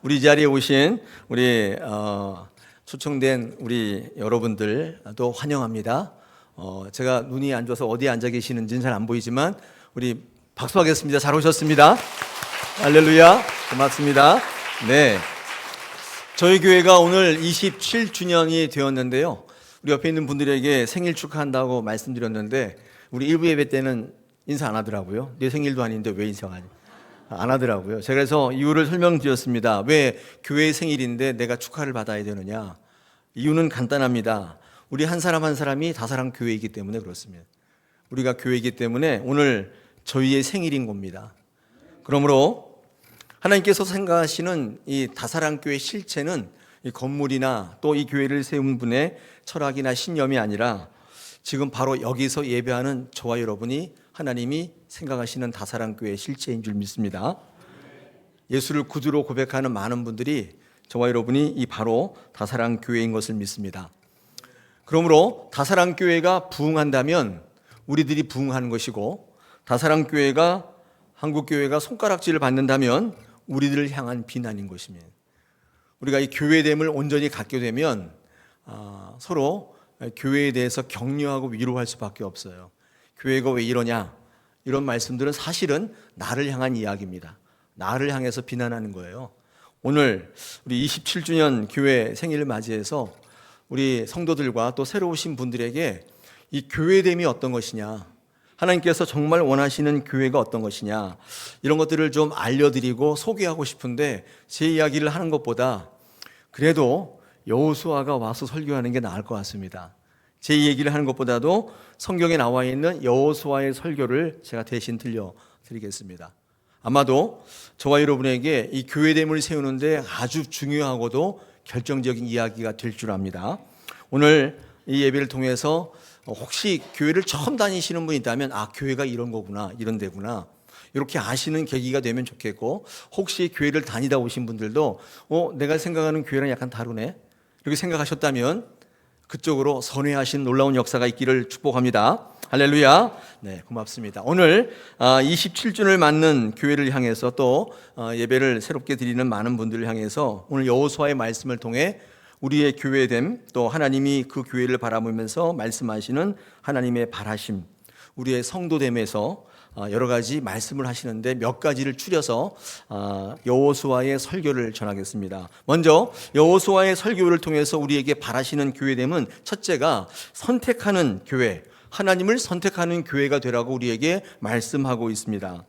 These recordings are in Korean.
우리 자리에 오신 우리 초청된 우리 여러분들도 환영합니다. 제가 눈이 안 좋아서 어디에 앉아 계시는지는 잘 안 보이지만 우리 박수하겠습니다. 잘 오셨습니다. 할렐루야. 고맙습니다. 네, 저희 교회가 오늘 27주년이 되었는데요. 우리 옆에 있는 분들에게 생일 축하한다고 말씀드렸는데 우리 일부 예배 때는 인사 안 하더라고요. 내 생일도 아닌데 왜 인사하니? 안 하더라고요. 제가 그래서 이유를 설명드렸습니다. 왜 교회의 생일인데 내가 축하를 받아야 되느냐? 이유는 간단합니다. 우리 한 사람 한 사람이 다사랑 교회이기 때문에 그렇습니다. 우리가 교회이기 때문에 오늘 저희의 생일인 겁니다. 그러므로 하나님께서 생각하시는 이 다사랑 교회 실체는 이 건물이나 또 이 교회를 세운 분의 철학이나 신념이 아니라 지금 바로 여기서 예배하는 저와 여러분이 하나님이 생각하시는 다사랑 교회의 실체인 줄 믿습니다. 예수를 구주로 고백하는 많은 분들이 저와 여러분이 이 바로 다사랑 교회인 것을 믿습니다. 그러므로 다사랑 교회가 부흥한다면 우리들이 부흥하는 것이고, 다사랑 교회가 한국 교회가 손가락질을 받는다면 우리들을 향한 비난인 것입니다. 우리가 이 교회됨을 온전히 갖게 되면 서로 교회에 대해서 격려하고 위로할 수밖에 없어요. 교회가 왜 이러냐? 이런 말씀들은 사실은 나를 향한 이야기입니다. 나를 향해서 비난하는 거예요. 오늘 우리 27주년 교회 생일을 맞이해서 우리 성도들과 또 새로 오신 분들에게 이 교회됨이 어떤 것이냐, 하나님께서 정말 원하시는 교회가 어떤 것이냐, 이런 것들을 좀 알려드리고 소개하고 싶은데 제 이야기를 하는 것보다 그래도 여호수아가 와서 설교하는 게 나을 것 같습니다. 제 얘기를 하는 것보다도 성경에 나와 있는 여호수아의 설교를 제가 대신 들려드리겠습니다. 아마도 저와 여러분에게 이 교회됨을 세우는데 아주 중요하고도 결정적인 이야기가 될 줄 압니다. 오늘 이 예배를 통해서 혹시 교회를 처음 다니시는 분이 있다면 교회가 이런 거구나, 이런 데구나, 이렇게 아시는 계기가 되면 좋겠고, 혹시 교회를 다니다 오신 분들도 내가 생각하는 교회랑 약간 다르네, 이렇게 생각하셨다면 그쪽으로 선회하신 놀라운 역사가 있기를 축복합니다. 할렐루야. 네, 고맙습니다. 오늘 27주년을 맞는 교회를 향해서 또 예배를 새롭게 드리는 많은 분들을 향해서 오늘 여호수아의 말씀을 통해 우리의 교회됨, 또 하나님이 그 교회를 바라보면서 말씀하시는 하나님의 바라심, 우리의 성도됨에서 여러 가지 말씀을 하시는데 몇 가지를 추려서 여호수아의 설교를 전하겠습니다. 먼저 여호수아의 설교를 통해서 우리에게 바라시는 교회됨은 첫째가 선택하는 교회, 하나님을 선택하는 교회가 되라고 우리에게 말씀하고 있습니다.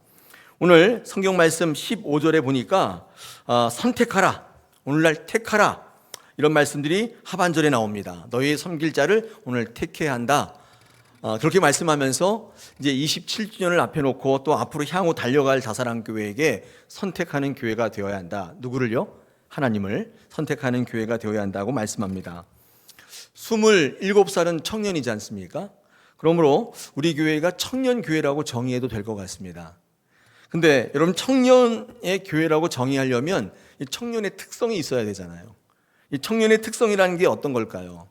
오늘 성경 말씀 15절에 보니까 선택하라, 오늘날 택하라, 이런 말씀들이 하반절에 나옵니다. 너희의 섬길 자를 오늘 택해야 한다. 그렇게 말씀하면서 이제 27주년을 앞에 놓고 또 앞으로 향후 달려갈 다사랑 교회에게 선택하는 교회가 되어야 한다. 누구를요? 하나님을 선택하는 교회가 되어야 한다고 말씀합니다. 27살은 청년이지 않습니까? 그러므로 우리 교회가 청년 교회라고 정의해도 될 것 같습니다. 근데 여러분, 청년의 교회라고 정의하려면 이 청년의 특성이 있어야 되잖아요. 이 청년의 특성이라는 게 어떤 걸까요?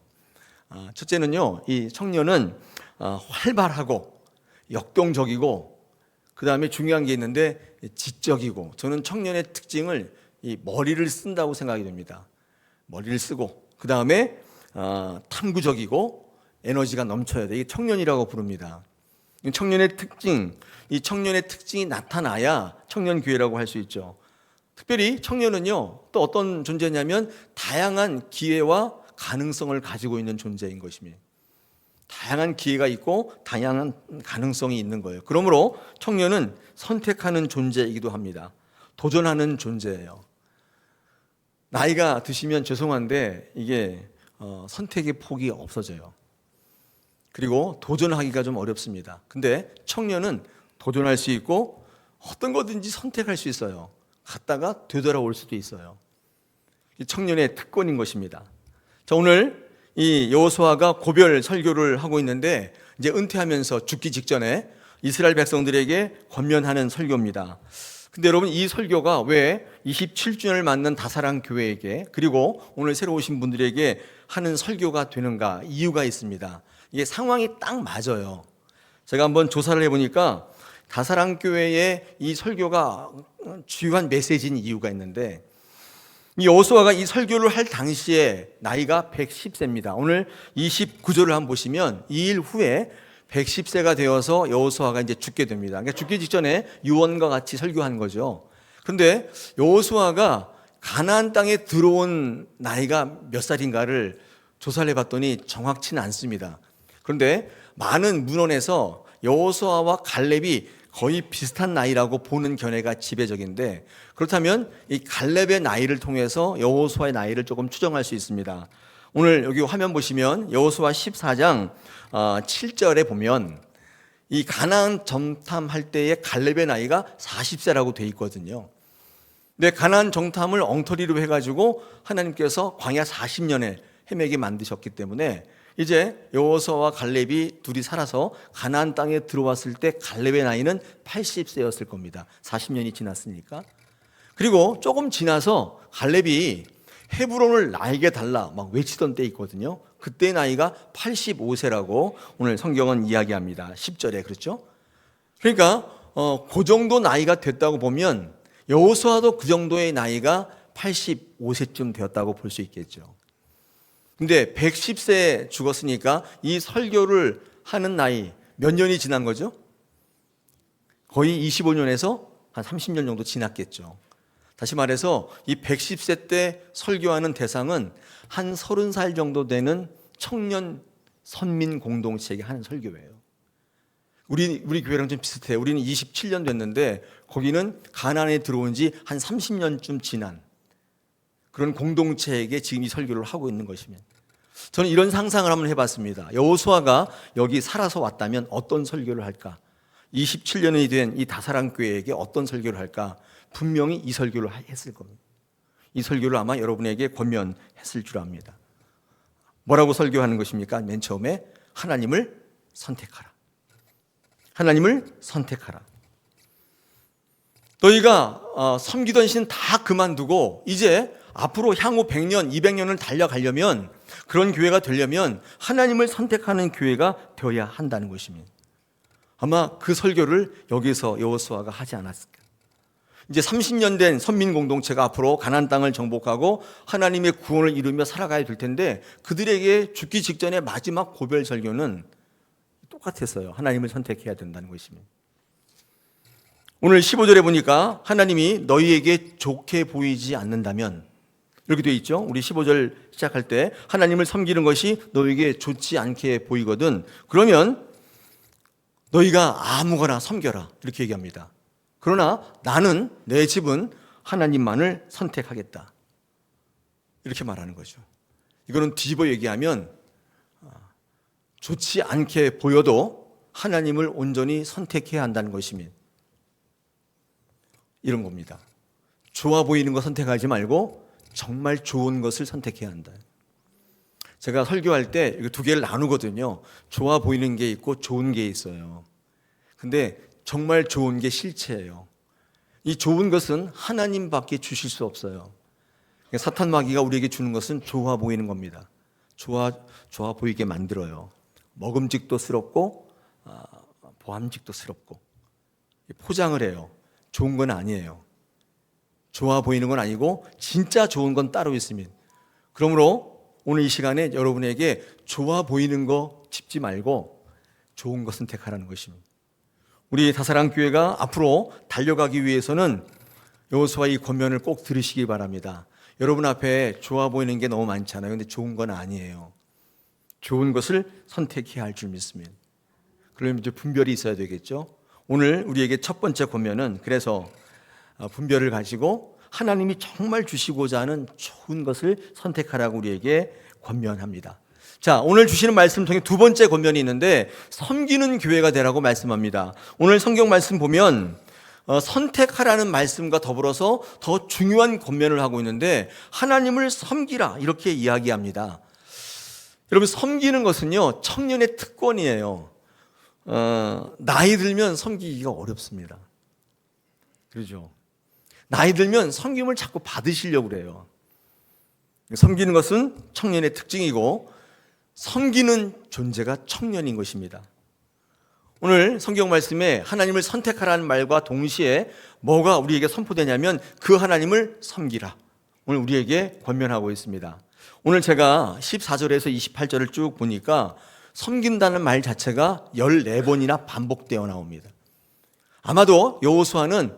첫째는요, 이 청년은 활발하고 역동적이고, 그 다음에 중요한 게 있는데 지적이고, 저는 청년의 특징을 이 머리를 쓴다고 생각이 됩니다. 머리를 쓰고, 그 다음에 탐구적이고 에너지가 넘쳐야 돼. 이게 청년이라고 부릅니다. 청년의 특징, 이 청년의 특징이 나타나야 청년교회라고 할 수 있죠. 특별히 청년은요, 또 어떤 존재냐면 다양한 기회와 가능성을 가지고 있는 존재인 것입니다. 다양한 기회가 있고 다양한 가능성이 있는 거예요. 그러므로 청년은 선택하는 존재이기도 합니다. 도전하는 존재예요. 나이가 드시면 죄송한데 이게 선택의 폭이 없어져요. 그리고 도전하기가 좀 어렵습니다. 근데 청년은 도전할 수 있고 어떤 거든지 선택할 수 있어요. 갔다가 되돌아올 수도 있어요. 청년의 특권인 것입니다. 자, 오늘 이 여호수아가 고별 설교를 하고 있는데 이제 은퇴하면서 죽기 직전에 이스라엘 백성들에게 권면하는 설교입니다. 근데 여러분, 이 설교가 왜 27주년을 맞는 다사랑 교회에게, 그리고 오늘 새로 오신 분들에게 하는 설교가 되는가? 이유가 있습니다. 이게 상황이 딱 맞아요. 제가 한번 조사를 해보니까 다사랑 교회의 이 설교가 주요한 메시지인 이유가 있는데, 이 여호수아가 이 설교를 할 당시에 나이가 110세입니다. 오늘 29절을 한번 보시면 이 일 후에 110세가 되어서 여호수아가 이제 죽게 됩니다. 그러니까 죽기 직전에 유언과 같이 설교한 거죠. 그런데 여호수아가 가나안 땅에 들어온 나이가 몇 살인가를 조사를 해봤더니 정확치는 않습니다. 그런데 많은 문헌에서 여호수아와 갈렙이 거의 비슷한 나이라고 보는 견해가 지배적인데, 그렇다면 이 갈렙의 나이를 통해서 여호수아의 나이를 조금 추정할 수 있습니다. 오늘 여기 화면 보시면 여호수아 14장 7절에 보면 이 가나안 정탐할 때의 갈렙의 나이가 40세라고 돼 있거든요. 근데 가나안 정탐을 엉터리로 해가지고 하나님께서 광야 40년에 헤매게 만드셨기 때문에 이제 여호수아와 갈렙이 둘이 살아서 가나안 땅에 들어왔을 때 갈렙의 나이는 80세였을 겁니다. 40년이 지났으니까. 그리고 조금 지나서 갈렙이 헤브론을 나에게 달라 막 외치던 때 있거든요. 그때 나이가 85세라고 오늘 성경은 이야기합니다. 10절에 그렇죠? 그러니까 그 정도 나이가 됐다고 보면 여호수아도 그 정도의 나이가 85세쯤 되었다고 볼 수 있겠죠. 근데 110세에 죽었으니까 이 설교를 하는 나이 몇 년이 지난 거죠? 거의 25년에서 한 30년 정도 지났겠죠. 다시 말해서 이 110세 때 설교하는 대상은 한 30살 정도 되는 청년 선민 공동체에게 하는 설교예요. 우리 교회랑 좀 비슷해요. 우리는 27년 됐는데 거기는 가나안에 들어온 지 한 30년쯤 지난 그런 공동체에게 지금 이 설교를 하고 있는 것입니다. 저는 이런 상상을 한번 해봤습니다. 여호수아가 여기 살아서 왔다면 어떤 설교를 할까? 27년이 된 이 다사랑교회에게 어떤 설교를 할까? 분명히 이 설교를 했을 겁니다. 이 설교를 아마 여러분에게 권면했을 줄 압니다. 뭐라고 설교하는 것입니까? 맨 처음에 하나님을 선택하라. 하나님을 선택하라. 너희가 섬기던 신 다 그만두고 이제 앞으로 향후 100년, 200년을 달려가려면, 그런 교회가 되려면 하나님을 선택하는 교회가 되어야 한다는 것입니다. 아마 그 설교를 여기서 여호수아가 하지 않았을까. 이제 30년 된 선민 공동체가 앞으로 가나안 땅을 정복하고 하나님의 구원을 이루며 살아가야 될 텐데 그들에게 죽기 직전의 마지막 고별 설교는 똑같았어요. 하나님을 선택해야 된다는 것입니다. 오늘 15절에 보니까 하나님이 너희에게 좋게 보이지 않는다면, 이렇게 되어 있죠. 우리 15절 시작할 때 하나님을 섬기는 것이 너희에게 좋지 않게 보이거든 그러면 너희가 아무거나 섬겨라, 이렇게 얘기합니다. 그러나 나는, 내 집은 하나님만을 선택하겠다, 이렇게 말하는 거죠. 이거는 뒤집어 얘기하면 좋지 않게 보여도 하나님을 온전히 선택해야 한다는 것입니다. 이런 겁니다. 좋아 보이는 거 선택하지 말고 정말 좋은 것을 선택해야 한다. 제가 설교할 때 두 개를 나누거든요. 좋아 보이는 게 있고 좋은 게 있어요. 근데 정말 좋은 게 실체예요. 이 좋은 것은 하나님밖에 주실 수 없어요. 사탄 마귀가 우리에게 주는 것은 좋아 보이는 겁니다. 좋아 보이게 만들어요. 먹음직도스럽고 보암직도스럽고 포장을 해요. 좋은 건 아니에요. 좋아 보이는 건 아니고 진짜 좋은 건 따로 있습니다. 그러므로 오늘 이 시간에 여러분에게 좋아 보이는 거 짚지 말고 좋은 거 선택하라는 것입니다. 우리 다사랑교회가 앞으로 달려가기 위해서는 여호수아 이 권면을 꼭 들으시기 바랍니다. 여러분 앞에 좋아 보이는 게 너무 많잖아요. 근데 좋은 건 아니에요. 좋은 것을 선택해야 할 줄 믿습니다. 그러면 이제 분별이 있어야 되겠죠. 오늘 우리에게 첫 번째 권면은 그래서 분별을 가지고 하나님이 정말 주시고자 하는 좋은 것을 선택하라고 우리에게 권면합니다. 자, 오늘 주시는 말씀 통해 두 번째 권면이 있는데 섬기는 교회가 되라고 말씀합니다. 오늘 성경 말씀 보면 선택하라는 말씀과 더불어서 더 중요한 권면을 하고 있는데 하나님을 섬기라, 이렇게 이야기합니다. 여러분, 섬기는 것은요 청년의 특권이에요. 나이 들면 섬기기가 어렵습니다. 그렇죠? 나이 들면 섬김을 자꾸 받으시려고 그래요. 섬기는 것은 청년의 특징이고 섬기는 존재가 청년인 것입니다. 오늘 성경 말씀에 하나님을 선택하라는 말과 동시에 뭐가 우리에게 선포되냐면 그 하나님을 섬기라. 오늘 우리에게 권면하고 있습니다. 오늘 제가 14절에서 28절을 쭉 보니까 섬긴다는 말 자체가 14번이나 반복되어 나옵니다. 아마도 여호수아는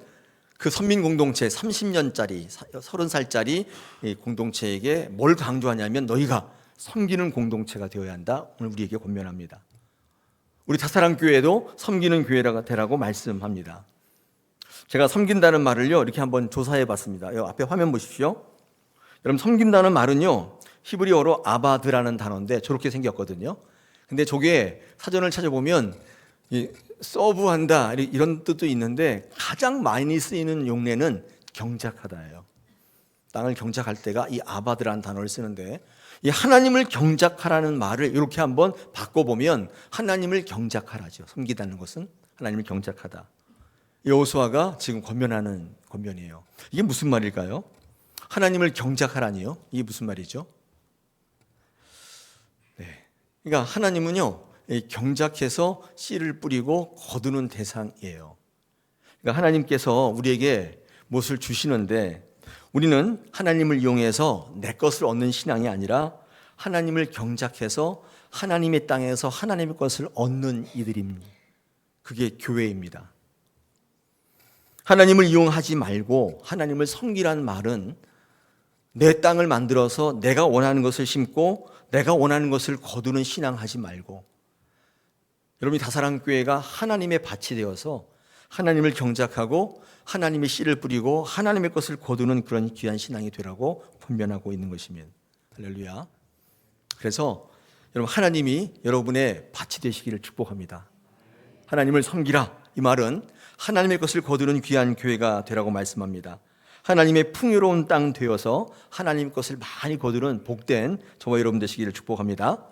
그 선민 공동체 30년짜리 30살짜리 공동체에게 뭘 강조하냐면 너희가 섬기는 공동체가 되어야 한다. 오늘 우리에게 권면합니다. 우리 다사랑교회도 섬기는 교회가 되라고 말씀합니다. 제가 섬긴다는 말을요 이렇게 한번 조사해 봤습니다. 앞에 화면 보십시오. 여러분, 섬긴다는 말은요 히브리어로 아바드라는 단어인데 저렇게 생겼거든요. 근데 저게 사전을 찾아보면 서브한다 이런 뜻도 있는데 가장 많이 쓰이는 용례는 경작하다예요. 땅을 경작할 때가 이 아바드라는 단어를 쓰는데, 이 하나님을 경작하라는 말을 이렇게 한번 바꿔보면 하나님을 경작하라죠. 섬기다는 것은 하나님을 경작하다. 여호수아가 지금 권면하는 권면이에요. 이게 무슨 말일까요? 하나님을 경작하라니요? 이게 무슨 말이죠? 그러니까 하나님은요 경작해서 씨를 뿌리고 거두는 대상이에요. 그러니까 하나님께서 우리에게 무엇을 주시는데 우리는 하나님을 이용해서 내 것을 얻는 신앙이 아니라 하나님을 경작해서 하나님의 땅에서 하나님의 것을 얻는 이들입니다. 그게 교회입니다. 하나님을 이용하지 말고 하나님을 섬기라는 말은 내 땅을 만들어서 내가 원하는 것을 심고 내가 원하는 것을 거두는 신앙하지 말고, 여러분이 다사랑교회가 하나님의 밭이 되어서 하나님을 경작하고 하나님의 씨를 뿌리고 하나님의 것을 거두는 그런 귀한 신앙이 되라고 권면하고 있는 것이면, 할렐루야. 그래서 여러분, 하나님이 여러분의 밭이 되시기를 축복합니다. 하나님을 섬기라, 이 말은 하나님의 것을 거두는 귀한 교회가 되라고 말씀합니다. 하나님의 풍요로운 땅 되어서 하나님의 것을 많이 거두는 복된 저와 여러분 되시기를 축복합니다.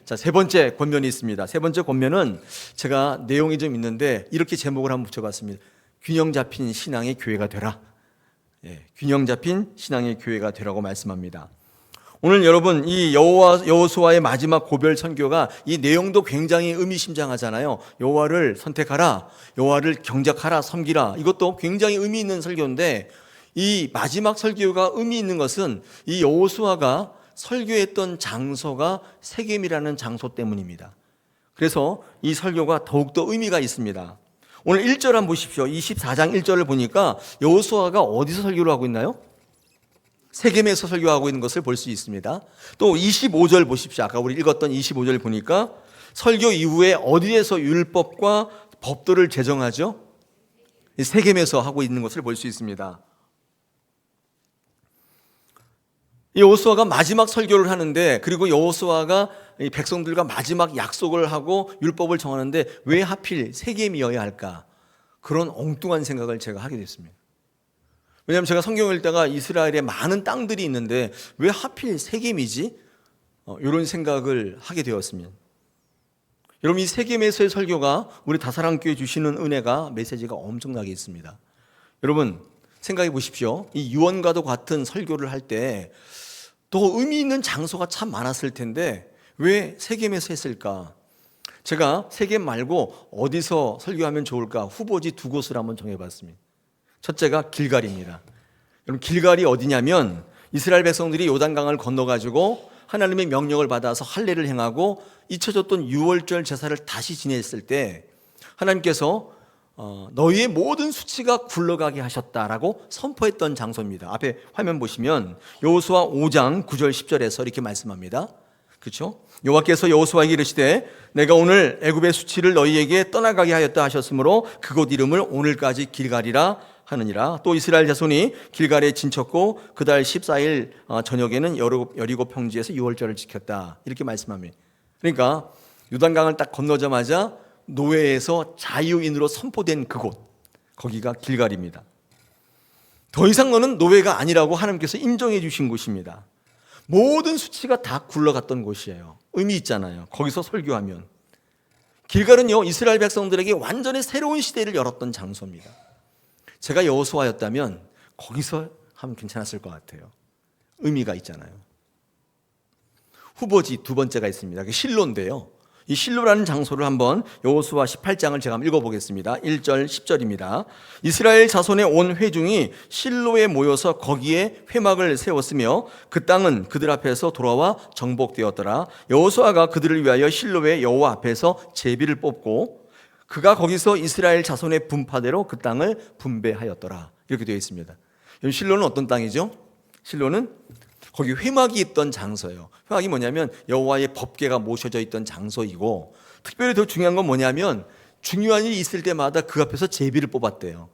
자, 세 번째 권면이 있습니다. 세 번째 권면은 제가 내용이 좀 있는데 이렇게 제목을 한번 붙여봤습니다. 균형 잡힌 신앙의 교회가 되라. 균형 잡힌 신앙의 교회가 되라고 말씀합니다. 오늘 여러분, 이 여호수아의 마지막 고별 선교가 이 내용도 굉장히 의미심장하잖아요. 여호와를 선택하라, 여호와를 경작하라, 섬기라. 이것도 굉장히 의미 있는 설교인데, 이 마지막 설교가 의미 있는 것은 이 여호수아가 설교했던 장소가 세겜이라는 장소 때문입니다. 그래서 이 설교가 더욱더 의미가 있습니다. 오늘 1절 한번 보십시오. 24장 1절을 보니까 여호수아가 어디서 설교를 하고 있나요? 세겜에서 설교하고 있는 것을 볼 수 있습니다. 또 25절 보십시오. 아까 우리 읽었던 25절 보니까 설교 이후에 어디에서 율법과 법도를 제정하죠? 세겜에서 하고 있는 것을 볼 수 있습니다. 이 여호수아가 마지막 설교를 하는데, 그리고 여호수아가 백성들과 마지막 약속을 하고 율법을 정하는데 왜 하필 세겜이어야 할까? 그런 엉뚱한 생각을 제가 하게 됐습니다. 왜냐하면 제가 성경을 읽다가 이스라엘에 많은 땅들이 있는데 왜 하필 세겜이지? 이런 생각을 하게 되었습니다. 여러분, 이 세겜에서의 설교가 우리 다사랑교회 주시는 은혜가, 메시지가 엄청나게 있습니다. 여러분 생각해 보십시오. 이 유언과도 같은 설교를 할 때 더 의미 있는 장소가 참 많았을 텐데 왜 세겜에서 했을까? 제가 세겜 말고 어디서 설교하면 좋을까 후보지 두 곳을 한번 정해봤습니다. 첫째가 길갈입니다. 여러분, 길갈이 어디냐면 이스라엘 백성들이 요단강을 건너가지고 하나님의 명령을 받아서 할례를 행하고 잊혀졌던 유월절 제사를 다시 지냈을 때 하나님께서 너희의 모든 수치가 굴러가게 하셨다라고 선포했던 장소입니다. 앞에 화면 보시면 여호수아 5장 9절 10절에서 이렇게 말씀합니다. 그렇죠? 여호와께서 여호수아에게 이르시되 내가 오늘 애굽의 수치를 너희에게 떠나가게 하였다 하셨으므로 그곳 이름을 오늘까지 길갈이라 하느니라. 또 이스라엘 자손이 길갈에 진쳤고 그달 14일 저녁에는 여리고 평지에서 유월절을 지켰다. 이렇게 말씀합니다. 그러니까 요단강을 딱 건너자마자 노예에서 자유인으로 선포된 그곳, 거기가 길갈입니다. 더 이상 너는 노예가 아니라고 하나님께서 인정해 주신 곳입니다. 모든 수치가 다 굴러갔던 곳이에요. 의미 있잖아요. 거기서 설교하면. 길갈은요, 이스라엘 백성들에게 완전히 새로운 시대를 열었던 장소입니다. 제가 여호수아였다면 거기서 하면 괜찮았을 것 같아요. 의미가 있잖아요. 후보지 두 번째가 있습니다. 그게 실로인데요. 이 실로라는 장소를 한번 여호수아 18장을 제가 한번 읽어보겠습니다. 1절 10절입니다. 이스라엘 자손의 온 회중이 실로에 모여서 거기에 회막을 세웠으며 그 땅은 그들 앞에서 돌아와 정복되었더라. 여호수아가 그들을 위하여 실로의 여호와 앞에서 제비를 뽑고 그가 거기서 이스라엘 자손의 분파대로 그 땅을 분배하였더라. 이렇게 되어 있습니다. 실로는 어떤 땅이죠? 실로는 거기 회막이 있던 장소예요. 회막이 뭐냐면 여호와의 법궤가 모셔져 있던 장소이고, 특별히 더 중요한 건 뭐냐면 중요한 일이 있을 때마다 그 앞에서 제비를 뽑았대요.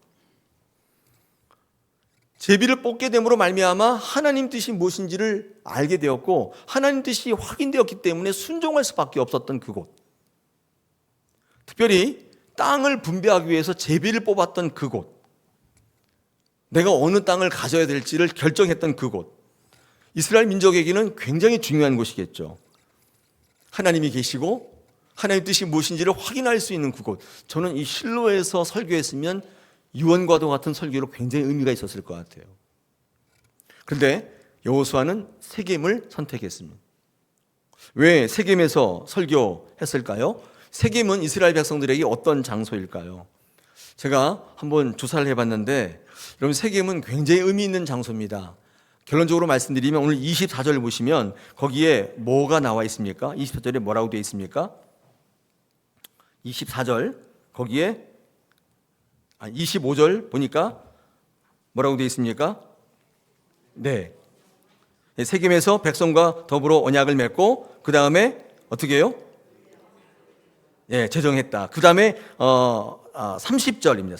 제비를 뽑게 됨으로 말미암아 하나님 뜻이 무엇인지를 알게 되었고, 하나님 뜻이 확인되었기 때문에 순종할 수밖에 없었던 그곳, 특별히 땅을 분배하기 위해서 제비를 뽑았던 그곳, 내가 어느 땅을 가져야 될지를 결정했던 그곳, 이스라엘 민족에게는 굉장히 중요한 곳이겠죠. 하나님이 계시고 하나님의 뜻이 무엇인지를 확인할 수 있는 그곳. 저는 이 실로에서 설교했으면 유언과도 같은 설교로 굉장히 의미가 있었을 것 같아요. 그런데 여호수아는 세겜을 선택했습니다. 왜 세겜에서 설교했을까요? 세겜은 이스라엘 백성들에게 어떤 장소일까요? 제가 한번 조사를 해봤는데, 여러분, 세겜은 굉장히 의미 있는 장소입니다. 결론적으로 말씀드리면 오늘 24절 보시면 거기에 뭐가 나와 있습니까? 24절에 뭐라고 되어 있습니까? 24절 거기에 25절 보니까 뭐라고 되어 있습니까? 네, 세겜에서 백성과 더불어 언약을 맺고 그 다음에 어떻게 해요? 예, 제정했다. 그 다음에 30절입니다.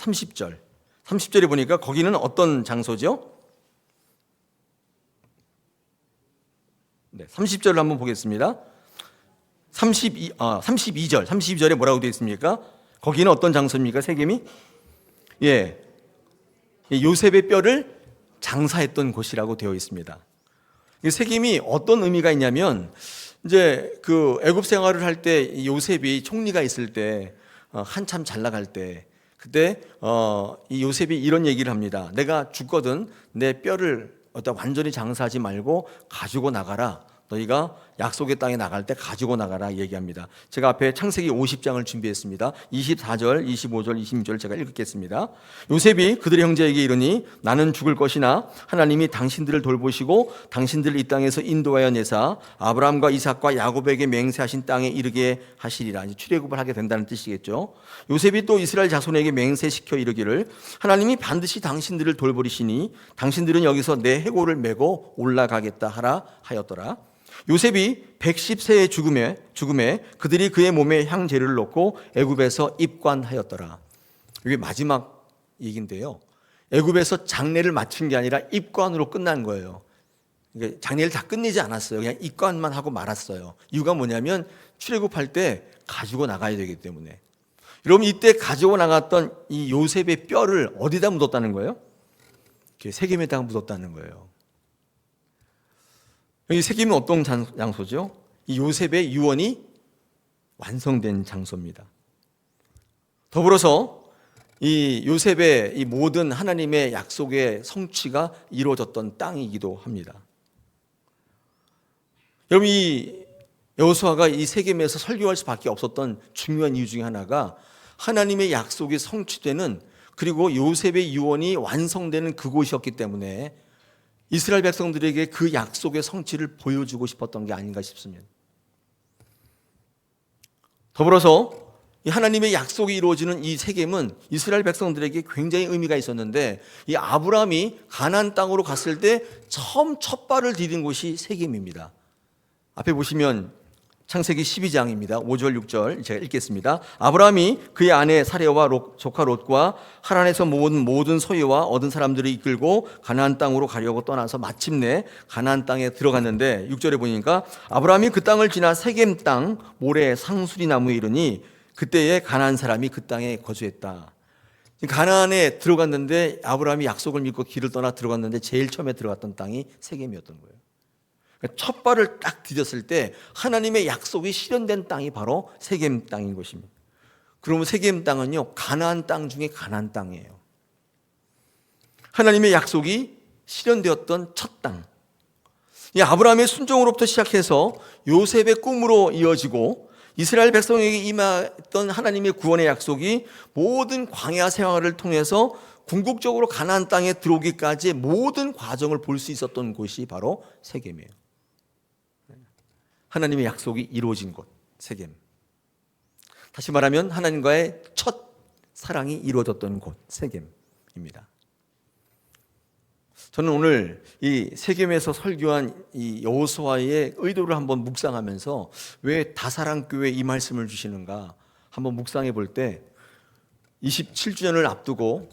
30절에 보니까 거기는 어떤 장소죠? 네, 30절을 한번 보겠습니다. 32절에 뭐라고 되어 있습니까? 거기는 어떤 장소입니까? 세겜이? 예, 요셉의 뼈를 장사했던 곳이라고 되어 있습니다. 세겜이 어떤 의미가 있냐면, 이제 그 애굽 생활을 할 때 요셉이 총리가 있을 때, 한참 잘 나갈 때, 그때 이 요셉이 이런 얘기를 합니다. 내가 죽거든 내 뼈를 완전히 장사하지 말고 가지고 나가라. 너희가 약속의 땅에 나갈 때 가지고 나가라 얘기합니다. 제가 앞에 창세기 50장을 준비했습니다. 24절, 25절, 26절 제가 읽겠습니다. 요셉이 그들의 형제에게 이르니 나는 죽을 것이나 하나님이 당신들을 돌보시고 당신들을 이 땅에서 인도하여 내사 아브라함과 이삭과 야곱에게 맹세하신 땅에 이르게 하시리라. 출애굽을 하게 된다는 뜻이겠죠. 요셉이 또 이스라엘 자손에게 맹세시켜 이르기를 하나님이 반드시 당신들을 돌보리시니 당신들은 여기서 내 해골을 메고 올라가겠다 하라 하였더라. 요셉이 110세의 죽음에 그들이 그의 몸에 향재를 놓고 애굽에서 입관하였더라. 이게 마지막 얘기인데요. 애굽에서 장례를 마친 게 아니라 입관으로 끝난 거예요. 장례를 다 끝내지 않았어요. 그냥 입관만 하고 말았어요. 이유가 뭐냐면 출애굽할 때 가지고 나가야 되기 때문에. 여러분, 이때 가지고 나갔던 이 요셉의 뼈를 어디다 묻었다는 거예요? 세겜에다가 묻었다는 거예요. 여기 세겜은 어떤 장소죠? 이 요셉의 유언이 완성된 장소입니다. 더불어서 이 요셉의 이 모든 하나님의 약속의 성취가 이루어졌던 땅이기도 합니다. 여러분, 이 여호수아가 이 세겜에서 설교할 수밖에 없었던 중요한 이유 중에 하나가 하나님의 약속이 성취되는, 그리고 요셉의 유언이 완성되는 그곳이었기 때문에 이스라엘 백성들에게 그 약속의 성취를 보여주고 싶었던 게 아닌가 싶습니다. 더불어서 하나님의 약속이 이루어지는 이 세겜은 이스라엘 백성들에게 굉장히 의미가 있었는데, 이 아브라함이 가나안 땅으로 갔을 때 처음 첫 발을 디딘 곳이 세겜입니다. 앞에 보시면 창세기 12장입니다. 5절 6절 제가 읽겠습니다. 아브라함이 그의 아내 사레와 조카 롯과 하란에서 모은 모든 소유와 얻은 사람들을 이끌고 가나안 땅으로 가려고 떠나서 마침내 가나안 땅에 들어갔는데, 6절에 보니까 아브라함이 그 땅을 지나 세겜 땅 모래 상수리 나무에 이르니 그때에 가나안 사람이 그 땅에 거주했다. 가나안에 들어갔는데, 아브라함이 약속을 믿고 길을 떠나 들어갔는데 제일 처음에 들어갔던 땅이 세겜이었던 거예요. 첫 발을 딱 디뎠을 때 하나님의 약속이 실현된 땅이 바로 세겜 땅인 것입니다. 그러면 세겜 땅은요, 가나안 땅 중에 가나안 땅이에요. 하나님의 약속이 실현되었던 첫 땅. 이 아브라함의 순종으로부터 시작해서 요셉의 꿈으로 이어지고 이스라엘 백성에게 임했던 하나님의 구원의 약속이 모든 광야 생활을 통해서 궁극적으로 가나안 땅에 들어오기까지 모든 과정을 볼 수 있었던 곳이 바로 세겜이에요. 하나님의 약속이 이루어진 곳, 세겜. 다시 말하면 하나님과의 첫 사랑이 이루어졌던 곳, 세겜입니다. 저는 오늘 이 세겜에서 설교한 이 여호수아의 의도를 한번 묵상하면서 왜 다사랑교회에 이 말씀을 주시는가 한번 묵상해 볼 때 27주년을 앞두고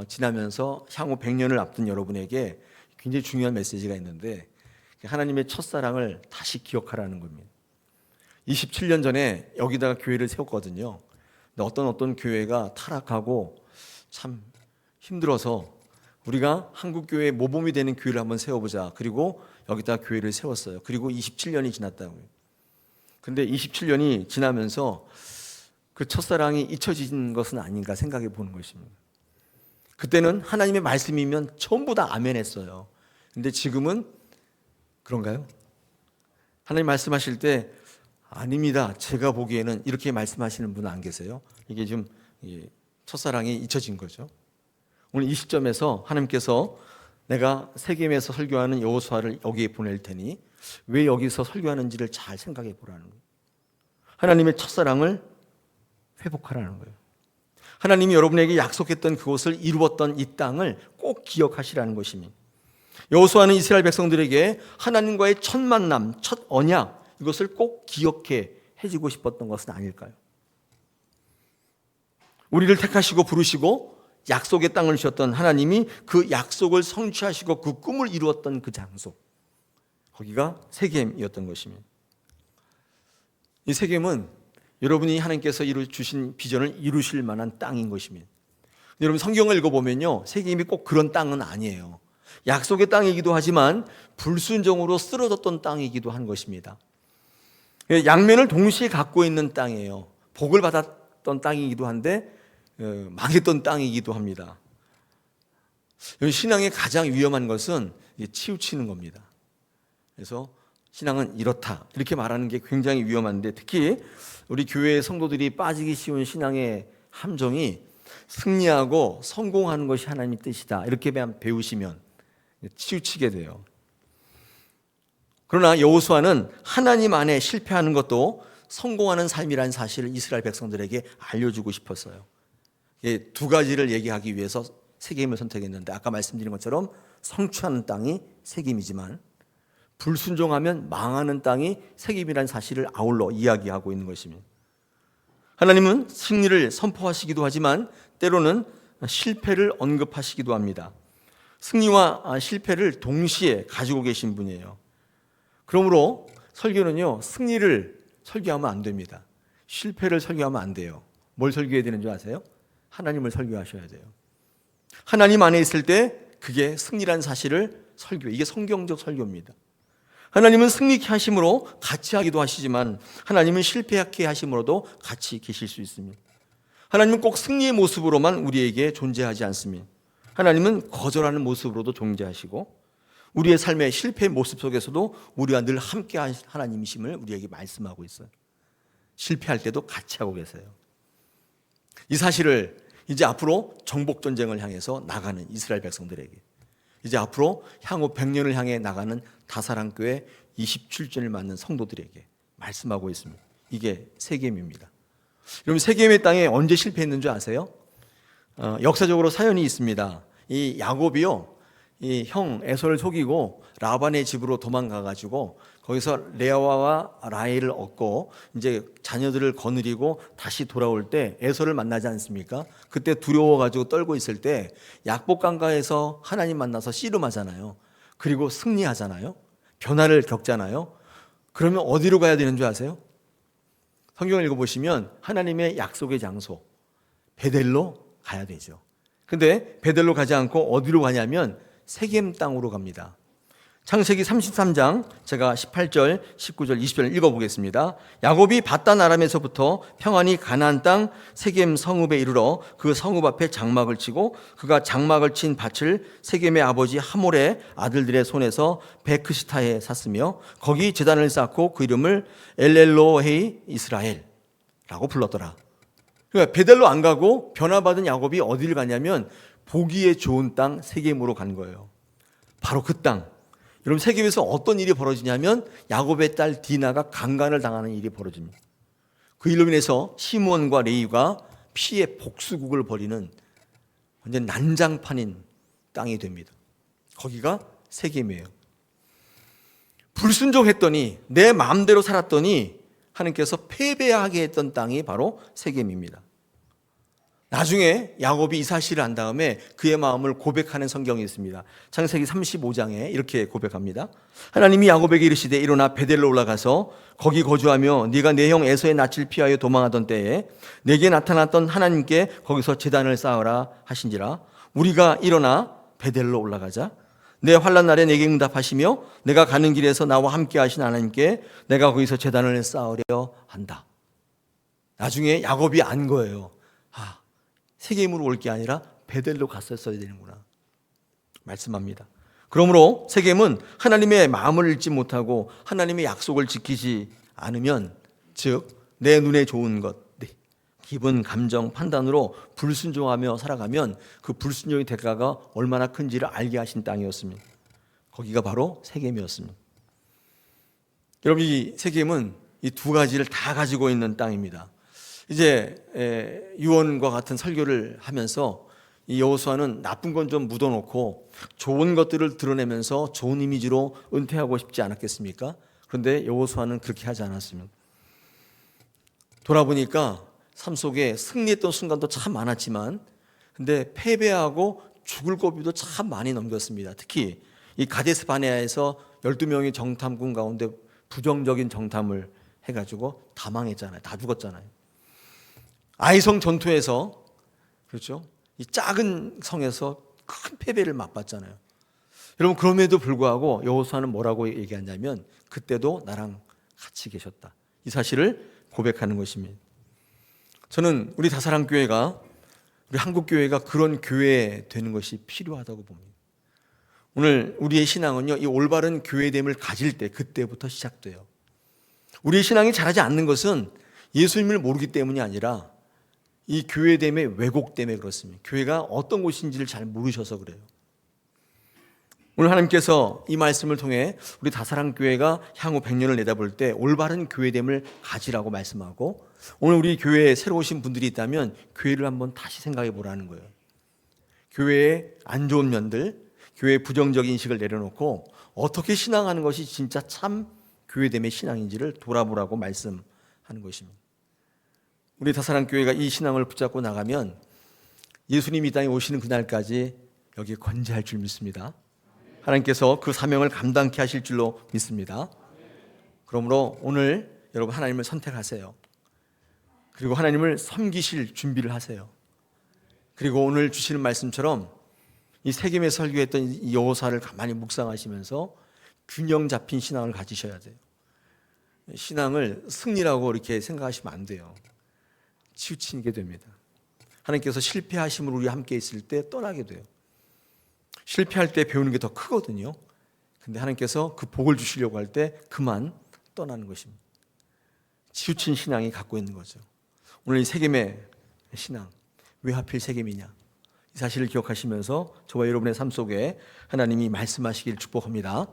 지나면서 향후 100년을 앞둔 여러분에게 굉장히 중요한 메시지가 있는데, 하나님의 첫사랑을 다시 기억하라는 겁니다. 27년 전에 여기다가 교회를 세웠거든요. 근데 어떤 교회가 타락하고 참 힘들어서 우리가 한국교회의 모범이 되는 교회를 한번 세워보자. 그리고 여기다 교회를 세웠어요. 그리고 27년이 지났다고요. 근데 27년이 지나면서 그 첫사랑이 잊혀진 것은 아닌가 생각해 보는 것입니다. 그때는 하나님의 말씀이면 전부 다 아멘 했어요. 근데 지금은 그런가요? 하나님 말씀하실 때 아닙니다, 제가 보기에는, 이렇게 말씀하시는 분은 안 계세요? 이게 좀 첫사랑이 잊혀진 거죠. 오늘 이 시점에서 하나님께서 내가 세겜에서 설교하는 여호수아를 여기에 보낼 테니 왜 여기서 설교하는지를 잘 생각해 보라는 거예요. 하나님의 첫사랑을 회복하라는 거예요. 하나님이 여러분에게 약속했던 그곳을 이루었던 이 땅을 꼭 기억하시라는 것입니다. 여호수아는 이스라엘 백성들에게 하나님과의 첫 만남, 첫 언약, 이것을 꼭 기억해 해주고 싶었던 것은 아닐까요? 우리를 택하시고 부르시고 약속의 땅을 주셨던 하나님이 그 약속을 성취하시고 그 꿈을 이루었던 그 장소, 거기가 세겜이었던 것입니다. 이 세겜은 여러분이 하나님께서 주신 비전을 이루실 만한 땅인 것입니다. 여러분 성경을 읽어보면요, 세겜이 꼭 그런 땅은 아니에요. 약속의 땅이기도 하지만 불순종으로 쓰러졌던 땅이기도 한 것입니다. 양면을 동시에 갖고 있는 땅이에요. 복을 받았던 땅이기도 한데 망했던 땅이기도 합니다. 신앙의 가장 위험한 것은 치우치는 겁니다. 그래서 신앙은 이렇다, 이렇게 말하는 게 굉장히 위험한데, 특히 우리 교회의 성도들이 빠지기 쉬운 신앙의 함정이 승리하고 성공하는 것이 하나님의 뜻이다, 이렇게 배우시면 치우치게 돼요. 그러나 여호수아는 하나님 안에 실패하는 것도 성공하는 삶이라는 사실을 이스라엘 백성들에게 알려주고 싶었어요. 두 가지를 얘기하기 위해서 세겜을 선택했는데, 아까 말씀드린 것처럼 성취하는 땅이 세겜이지만 불순종하면 망하는 땅이 세겜이라는 사실을 아울러 이야기하고 있는 것입니다. 하나님은 승리를 선포하시기도 하지만 때로는 실패를 언급하시기도 합니다. 승리와 실패를 동시에 가지고 계신 분이에요. 그러므로 설교는요, 승리를 설교하면 안 됩니다. 실패를 설교하면 안 돼요. 뭘 설교해야 되는 줄 아세요? 하나님을 설교하셔야 돼요. 하나님 안에 있을 때 그게 승리라는 사실을 이게 성경적 설교입니다. 하나님은 승리케 하심으로 같이 하기도 하시지만 하나님은 실패하게 하심으로도 같이 계실 수 있습니다. 하나님은 꼭 승리의 모습으로만 우리에게 존재하지 않습니다. 하나님은 거절하는 모습으로도 존재하시고 우리의 삶의 실패의 모습 속에서도 우리와 늘 함께 하나님이심을 우리에게 말씀하고 있어요. 실패할 때도 같이 하고 계세요. 이 사실을 이제 앞으로 정복전쟁을 향해서 나가는 이스라엘 백성들에게, 이제 앞으로 향후 100년을 향해 나가는 다사랑교회 27주년을 맞는 성도들에게 말씀하고 있습니다. 이게 세겜입니다. 여러분, 세겜의 땅에 언제 실패했는 줄 아세요? 역사적으로 사연이 있습니다. 이 야곱이요, 이 형 에서를 속이고 라반의 집으로 도망가가지고 거기서 레아와 라헬을 얻고 이제 자녀들을 거느리고 다시 돌아올 때 에서를 만나지 않습니까? 그때 두려워가지고 떨고 있을 때 약복강가에서 하나님 만나서 씨름하잖아요. 그리고 승리하잖아요. 변화를 겪잖아요. 그러면 어디로 가야 되는 줄 아세요? 성경을 읽어보시면 하나님의 약속의 장소 베델로 가야 되죠. 근데 베델로 가지 않고 어디로 가냐면 세겜 땅으로 갑니다. 창세기 33장 제가 18절, 19절, 20절 읽어보겠습니다. 야곱이 밧단 아람에서부터 평안히 가나안 땅 세겜 성읍에 이르러 그 성읍 앞에 장막을 치고 그가 장막을 친 밭을 세겜의 아버지 하몰의 아들들의 손에서 베크시타에 샀으며 거기 제단을 쌓고 그 이름을 엘렐로헤이 이스라엘, 라고 불렀더라. 그러니까 베델로 안 가고 변화받은 야곱이 어디를 가냐면 보기에 좋은 땅 세겜으로 간 거예요. 바로 그 땅. 여러분, 세겜에서 어떤 일이 벌어지냐면 야곱의 딸 디나가 강간을 당하는 일이 벌어집니다. 그 일로 인해서 시므온과 레위가 피의 복수국을 벌이는 완전 난장판인 땅이 됩니다. 거기가 세겜이에요. 불순종했더니, 내 마음대로 살았더니 하나님께서 패배하게 했던 땅이 바로 세겜입니다. 나중에 야곱이 이 사실을 안 다음에 그의 마음을 고백하는 성경이 있습니다. 창세기 35장에 이렇게 고백합니다. 하나님이 야곱에게 이르시되 일어나 베델로 올라가서 거기 거주하며 네가 내 형 에서의 낯을 피하여 도망하던 때에 내게 나타났던 하나님께 거기서 제단을 쌓으라 하신지라. 우리가 일어나 베델로 올라가자. 내 환난 날에 내게 응답하시며 내가 가는 길에서 나와 함께 하신 하나님께 내가 거기서 제단을 쌓으려 한다. 나중에 야곱이 안 거예요. 세겜으로 올 게 아니라 베델로 갔었어야 되는구나 말씀합니다. 그러므로 세겜은 하나님의 마음을 읽지 못하고 하나님의 약속을 지키지 않으면, 즉 내 눈에 좋은 것, 기분, 감정, 판단으로 불순종하며 살아가면 그 불순종의 대가가 얼마나 큰지를 알게 하신 땅이었습니다. 거기가 바로 세겜이었습니다. 여러분, 이 세겜은 이 두 가지를 다 가지고 있는 땅입니다. 이제 유언과 같은 설교를 하면서 이 여호수아는 나쁜 건 좀 묻어놓고 좋은 것들을 드러내면서 좋은 이미지로 은퇴하고 싶지 않았겠습니까? 그런데 여호수아는 그렇게 하지 않았습니다. 돌아보니까 삶 속에 승리했던 순간도 참 많았지만, 근데 패배하고 죽을 고비도 참 많이 넘겼습니다. 특히 이 가데스 바네아에서 12명의 정탐꾼 가운데 부정적인 정탐을 해가지고 다 망했잖아요. 다 죽었잖아요. 아이성 전투에서, 그렇죠, 이 작은 성에서 큰 패배를 맛봤잖아요. 여러분, 그럼에도 불구하고 여호수아는 뭐라고 얘기하냐면 그때도 나랑 같이 계셨다, 이 사실을 고백하는 것입니다. 저는 우리 다사랑교회가, 우리 한국교회가 그런 교회 되는 것이 필요하다고 봅니다. 오늘 우리의 신앙은요, 이 올바른 교회됨을 가질 때, 그때부터 시작돼요. 우리의 신앙이 자라지 않는 것은 예수님을 모르기 때문이 아니라 이 교회됨의 왜곡 때문에 그렇습니다. 교회가 어떤 곳인지를 잘 모르셔서 그래요. 오늘 하나님께서 이 말씀을 통해 우리 다사랑교회가 향후 100년을 내다볼 때 올바른 교회됨을 가지라고 말씀하고, 오늘 우리 교회에 새로 오신 분들이 있다면 교회를 한번 다시 생각해 보라는 거예요. 교회의 안 좋은 면들, 교회의 부정적인 인식을 내려놓고 어떻게 신앙하는 것이 진짜 참 교회됨의 신앙인지를 돌아보라고 말씀하는 것입니다. 우리 다사랑교회가 이 신앙을 붙잡고 나가면 예수님이 이 땅에 오시는 그날까지 여기에 건재할 줄 믿습니다. 하나님께서 그 사명을 감당케 하실 줄로 믿습니다. 그러므로 오늘 여러분, 하나님을 선택하세요. 그리고 하나님을 섬기실 준비를 하세요. 그리고 오늘 주시는 말씀처럼 이 세겜에 설교했던 이 여호사를 가만히 묵상하시면서 균형 잡힌 신앙을 가지셔야 돼요. 신앙을 승리라고 이렇게 생각하시면 안 돼요. 치우치게 됩니다. 하나님께서 실패하심을 우리 함께 있을 때 떠나게 돼요. 실패할 때 배우는 게 더 크거든요. 근데 하나님께서 그 복을 주시려고 할 때 그만 떠나는 것입니다. 치우친 신앙이 갖고 있는 거죠. 오늘 이 세겜의 신앙, 왜 하필 세겜이냐, 이 사실을 기억하시면서 저와 여러분의 삶 속에 하나님이 말씀하시길 축복합니다.